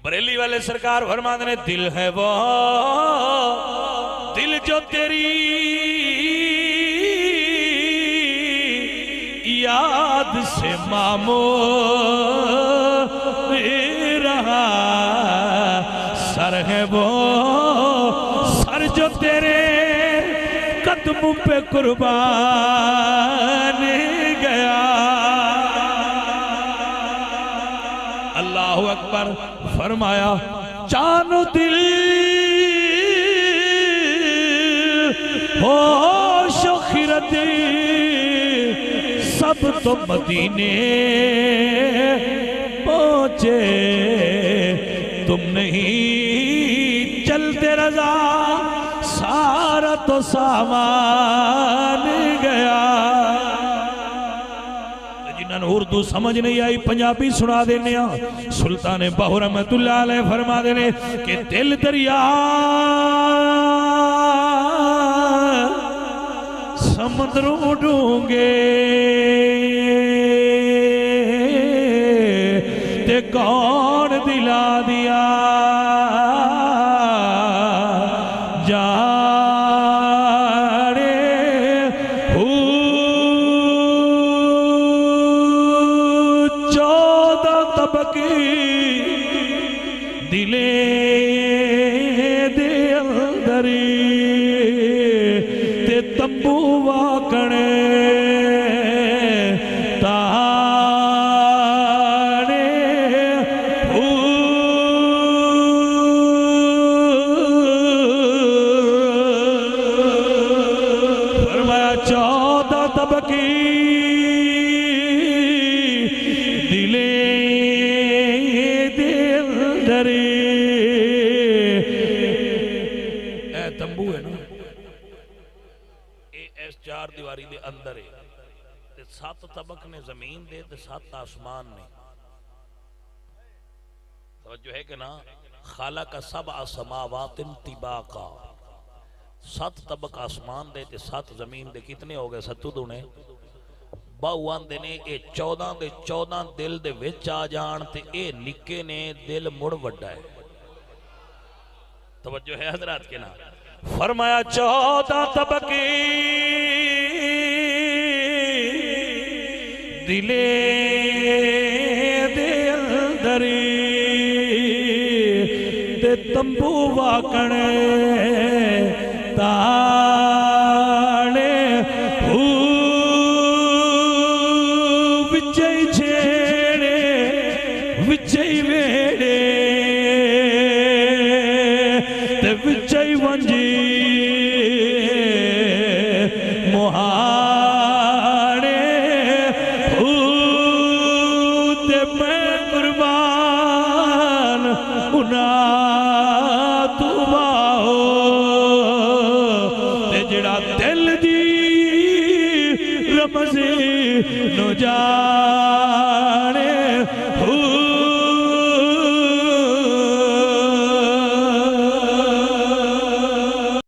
बरेली वाले सरकार फरमाते ने दिल है वो दिल जो तेरी याद से मामो रहा, सर है वो सर जो तेरे कदमों पे कुर्बान गया। अल्लाहु अकबर। फरमाया जानो दिल होश खिरत सब तो मदीने पहुंचे, तुम नहीं चलते रजा सारा तो सामान गया। जिन्होंने उर्दू समझ नहीं आई पंजाबी सुना देने। सुल्तान बाहू रहमतुल्लाह अलैह फरमा देने कि दिल दरिया समुद्रों डूंगे ते कौन दिला दिया दिले दे अंदरी ते तंबू वाकणे ताने फरमाया 14 तबकी दिले तंबू है ना, इस चार दीवारी दे अंदर है ते 7 तबक ने जमीन दे ते 7 आसमान ने। तवज्जो है कि ना, खाला का सब असमावातिन तिबाका, 7 तबक आसमान दे ते 7 जमीन दे। कितने हो गए? 7 दूने बाहू आंदे ने ये 14 दे 14 दिल दे विच आ जान ते ये निक्के ने दिल मुड़ वड्डा है। तवज्जो है हजरात के ना। फरमाया 14 तबके दिले दे अंदरी ते तंबू वाकणे ताने विचई छेड़े विचई वेड़े ते विचई वंजी मोहाड़े ते मैं कुर्बान उना तू बाहो ते जड़ा दिल दी रमज़ी नो जाने